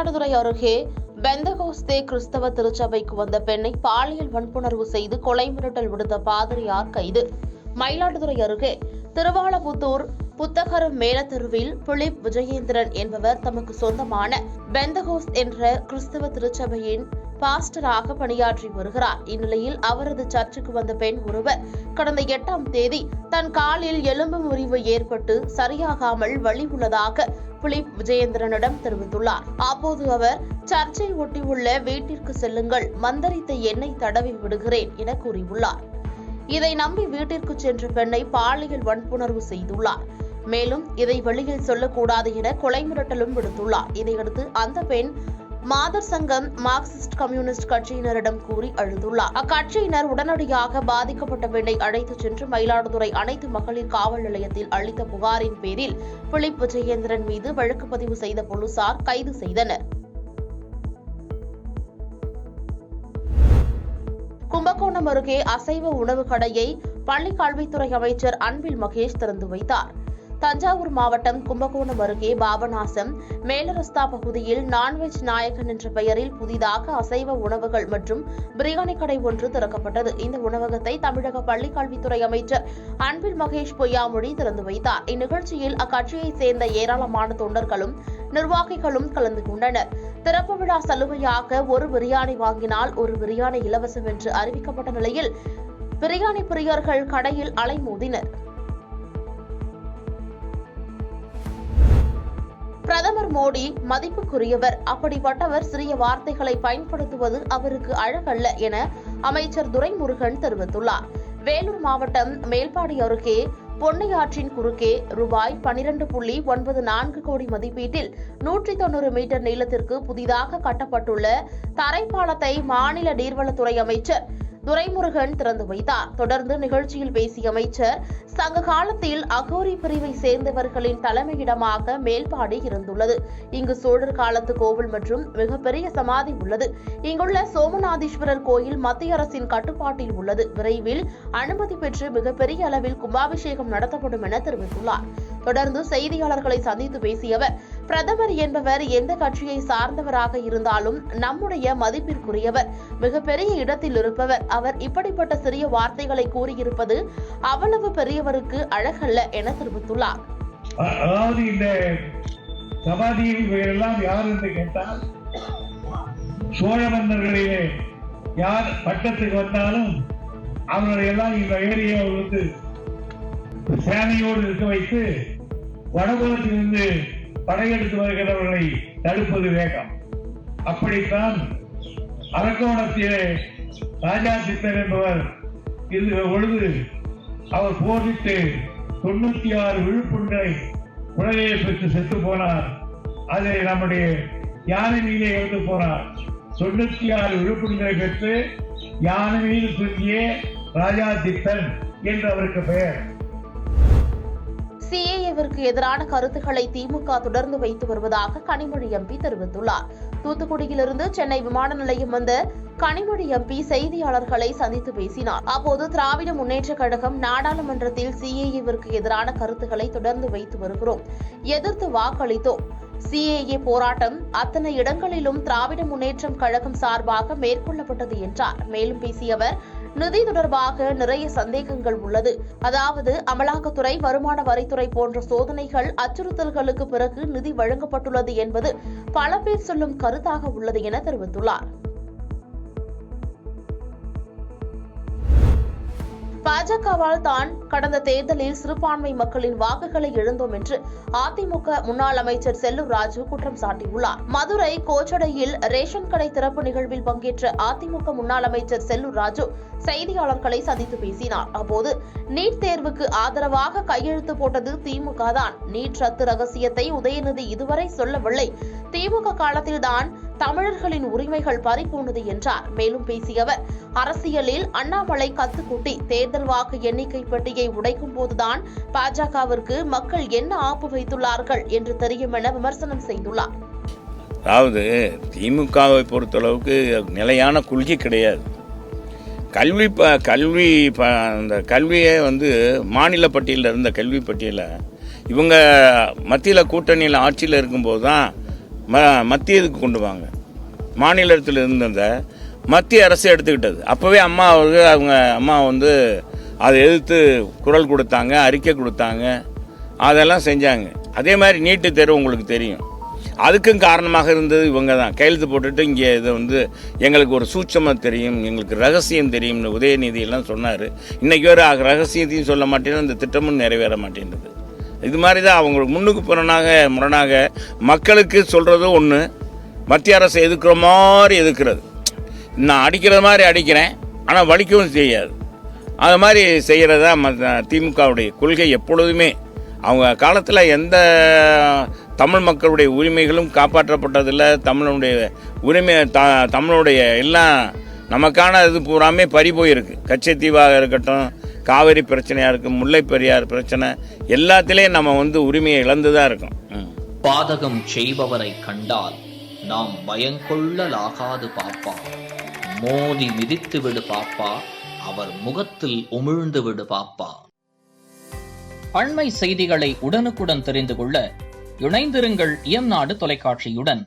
மயிலாடுதுறை அருகே பெந்தகோஸ்தே கிறிஸ்தவ திருச்சபைக்கு வந்த பெண்ணை பாலியல் வன்புணர்வு செய்து கொலை மிரட்டல் விடுத்த பாதிரியார் கைது. மயிலாடுதுறை அருகே திருவாலபுத்தூர் புத்தகரம் மேலத்தெருவில் பிலிப் விஜயேந்திரன் என்பவர் தமக்கு சொந்தமான பெந்தகோஸ் என்ற கிறிஸ்தவ திருச்சபையின் பாஸ்டராக பணியாற்றி வருகிறார். இந்நிலையில் அவரது சர்ச்சுக்கு வந்த பெண் ஒருவர் கடந்த 8ஆம் தேதி தன் காலில் எலும்பு முறிவு ஏற்பட்டு சரியாகாமல் வலி உள்ளதாக பிலிப் விஜயேந்திரனிடம் தெரிவித்துள்ளார். அப்போது அவர் சர்ச்சை ஒட்டியுள்ள வீட்டிற்கு செல்லுங்கள், மந்தரித்த எண்ணெய் தடவி விடுகிறேன் என கூறியுள்ளார். இதை நம்பி வீட்டிற்கு சென்ற பெண்ணை பாலியல் வன்புணர்வு செய்துள்ளார். மேலும் இதை வெளியில் சொல்லக்கூடாது என கொலை மிரட்டலும் விடுத்துள்ளார். இதையடுத்து அந்த பெண் மாதர் சங்கம் மார்க்சிஸ்ட் கம்யூனிஸ்ட் கட்சியினரிடம் கூறி அழுதுள்ளார். அக்கட்சியினர் உடனடியாக பாதிக்கப்பட்ட பெண்ணை அழைத்துச் சென்று மயிலாடுதுறை அனைத்து மகளிர் காவல் நிலையத்தில் அளித்த புகாரின் பேரில் பிலிப் விஜயேந்திரன் மீது வழக்கு பதிவு செய்த போலீசார் கைது செய்தனர். கும்பகோணம் அருகே அசைவ உணவு கடையை பள்ளிக் கல்வித்துறை அமைச்சர் அன்பில் மகேஷ் திறந்து வைத்தார். தஞ்சாவூர் மாவட்டம் கும்பகோணம் அருகே பாபநாசம் மேலரஸ்தா பகுதியில் நான்வெஜ் நாயகன் என்ற பெயரில் புதிதாக அசைவ உணவுகள் மற்றும் பிரியாணி கடை ஒன்று திறக்கப்பட்டது. இந்த உணவகத்தை தமிழக பள்ளிக் கல்வித்துறை அமைச்சர் அன்பில் மகேஷ் பொய்யாமொழி திறந்து வைத்தார். இந்நிகழ்ச்சியில் அக்கட்சியைச் சேர்ந்த ஏராளமான தொண்டர்களும் நிர்வாகிகளும் கலந்து கொண்டனர். திறப்பு விழா சலுகையாக ஒரு பிரியாணி வாங்கினால் ஒரு பிரியாணி இலவசம் என்று அறிவிக்கப்பட்ட நிலையில் பிரியாணி பிரியர்கள் கடையில் அலைமோதினர். பிரதமர் மோடி மதிப்புக்குரியவர், அப்படிப்பட்டவர் சிறிய வார்த்தைகளை பயன்படுத்துவது அவருக்கு அழகல்ல என அமைச்சர் துரைமுருகன் தெரிவித்துள்ளார். வேலூர் மாவட்டம் மேல்பாடி அருகே பொன்னையாற்றின் குறுக்கே ரூபாய் 12.94 கோடி மதிப்பீட்டில் 190 மீட்டர் நீளத்திற்கு புதிதாக கட்டப்பட்டுள்ள தரைப்பாலத்தை மாநில நீர்வளத்துறை அமைச்சர் துரைமுருகன் திறந்து வைத்தார். தொடர்ந்து நிகழ்ச்சியில் பேசிய அமைச்சர், சங்க காலத்தில் அகோரி பிரிவை சேர்ந்தவர்களின் தலைமையிடமாக மேல்பாடி இருந்துள்ளது. இங்கு சோழர் காலத்து கோவில் மற்றும் மிகப்பெரிய சமாதி உள்ளது. இங்குள்ள சோமநாதீஸ்வரர் கோயில் மத்திய அரசின் கட்டுப்பாட்டில் உள்ளது. விரைவில் அனுமதி பெற்று மிகப்பெரிய அளவில் கும்பாபிஷேகம் நடத்தப்படும் என தெரிவித்துள்ளார். தொடர்ந்து செய்தியாளர்களை சந்தித்து பேசிய அவர், பிரதமர் என்பவர் எந்த கட்சியை சார்ந்தவராக இருந்தாலும் நம்முடைய மதிப்பிற்குரியவர், மிகப்பெரிய இடத்தில் இருப்பவர். அவர் இப்படிப்பட்ட சிறிய வார்த்தைகளை கூறியிருப்பது அவ்வளவு பெரியவருக்கு அழகல்ல என தெரிவித்துள்ளார். அதாவது இந்த சமாதியில் எல்லாம் யார் என்று கேட்டால், சோழ மன்னர்களிலே யார் பட்டத்துக்கு வந்தாலும் அவர்களை எல்லாம் இந்த ஏரியாவில் வந்து சேனையோடு இருக்க வைத்து வடபுறத்திலிருந்து படையெடுத்து வருகிறவர்களை தடுப்பது வேகம். அப்படித்தான் அரக்கோணத்திலே ராஜாதித்தர் என்பவர் இருந்த பொழுது அவர் போரிட்டு 96 விழுப்புண்களை உடலையை பெற்று செத்து போனார். அதை நம்முடைய யானை மீதே இறந்து போனார். 96 விழுப்புண்களை பெற்று யானை மீது துங்கிய ராஜாதித்தன் என்று அவருக்கு பெயர். சிஏஏவிற்கு எதிரான கருத்துக்களை திமுக தொடர்ந்து வைத்து வருவதாக கனிமொழி எம்பி தெரிவித்துள்ளார். தூத்துக்குடியிலிருந்து சென்னை விமான நிலையம் வந்த கனிமொழி எம்பி செய்தியாளர்களை சந்தித்து பேசினார். அப்போது திராவிட முன்னேற்றக் கழகம் நாடாளுமன்றத்தில் சிஏஏவிற்கு எதிரான கருத்துக்களை தொடர்ந்து வைத்து வருகிறோம், எதிர்த்து வாக்களித்தோம். சிஏஏ போராட்டம் அத்தனை இடங்களிலும் திராவிட முன்னேற்றம் கழகம் சார்பாக மேற்கொள்ளப்பட்டது என்றார். மேலும் பேசிய அவர், நிதி தொடர்பாக நிறைய சந்தேகங்கள் உள்ளது. அதாவது அமலாக்கத்துறை, வருமான வரித்துறை போன்ற சோதனைகள், அச்சுறுத்தல்களுக்கு பிறகு நிதி வழங்கப்பட்டுள்ளது என்பது பல பேர் சொல்லும் கருத்தாக உள்ளது என தெரிவித்துள்ளார். பாஜகவால் தான் கடந்த தேர்தலில் சிறுபான்மை மக்களின் வாக்குகளை இழந்தோம் என்று அதிமுக முன்னாள் அமைச்சர் செல்லூர் ராஜு குற்றம் சாட்டியுள்ளார். மதுரை கோச்சடையில் ரேஷன் கடை திறப்பு நிகழ்வில் பங்கேற்ற அதிமுக முன்னாள் அமைச்சர் செல்லூர் ராஜு செய்தியாளர்களை சந்தித்து பேசினார். அப்போது நீட் தேர்வுக்கு ஆதரவாக கையெழுத்து போட்டது திமுக தான். நீட் ரத்து ரகசியத்தை உதயநிதி இதுவரை சொல்லவில்லை. திமுக காலத்தில்தான் தமிழர்களின் உரிமைகள் பறிபோனது என்றார். மேலும் பேசிய அவர், அரசியலில் அண்ணாமலை கத்துக்குட்டி தேர்தல் வாக்கு எண்ணிக்கை பெட்டியை உடைக்கும் போதுதான் பாஜகவிற்கு மக்கள் என்ன ஆப்பு வைத்துள்ளார்கள் என்று தெரியும் என விமர்சனம் செய்துள்ளார். அதாவது திமுகவை பொறுத்தளவுக்கு நிலையான கொள்கை கிடையாது. அந்த கல்வியை மாநில பட்டியலில் இருந்த கல்வி பட்டியலை இவங்க மத்தியில் கூட்டணியில் ஆட்சியில் இருக்கும்போது தான் மத்தியத்துக்கு கொண்டு வாங்க. மாநிலத்தில் இருந்தத மத்திய அரசு எடுத்துக்கிட்டது. அப்போவே அவங்க அம்மா வந்து அதை எதிர்த்து குரல் கொடுத்தாங்க, அறிக்கை கொடுத்தாங்க, அதெல்லாம் செஞ்சாங்க. அதே மாதிரி நீட்டு தேர்வு உங்களுக்கு தெரியும், அதுக்கும் காரணமாக இருந்தது இவங்க தான். கையெழுத்து போட்டுட்டு இங்கே இதை வந்து எங்களுக்கு ஒரு சூட்சமாக தெரியும், எங்களுக்கு ரகசியம் தெரியும்னு உதயநிதி எல்லாம் சொன்னார். இன்றைக்கி வேறு ரகசியத்தையும் சொல்ல மாட்டேன்னு இந்த திட்டமும் நிறைவேற மாட்டேன்றது. இது மாதிரி தான் அவங்களுக்கு முன்னுக்கு முரணாக மக்களுக்கு சொல்கிறது ஒன்று, மத்திய அரசை எதிர்க்கிற மாதிரி எதிர்க்கிறது. நான் அடிக்கிற மாதிரி அடிக்கிறேன், ஆனால் வலிக்கவும் செய்யாது. அது மாதிரி செய்கிறதா திமுகவுடைய கொள்கை. எப்பொழுதுமே அவங்க காலத்தில் எந்த தமிழ் மக்களுடைய உரிமைகளும் காப்பாற்றப்பட்டதில்லை. தமிழனுடைய உரிமை தமிழுடைய எல்லாம் நமக்கான இது பூராமே பறி போயிருக்கு. கச்சத்தீவாக இருக்கட்டும், காவிரி பிரச்சனையாக இருக்கும், முல்லை பெரியார் பிரச்சனை, எல்லாத்திலையும் நம்ம வந்து உரிமையை இழந்து தான் இருக்கோம். பாதகம் செய்பவரை கண்டால் நாம் பயங்கொள்ளலாகாது பாப்பா, மோதி மிதித்து விடு பாப்பா, அவர் முகத்தில் உமிழ்ந்து விடு பாப்பா. அண்மை செய்திகளை உடனுக்குடன் தெரிந்து கொள்ள இணைந்திருங்கள் இயம்நாடு தொலைக்காட்சியுடன்.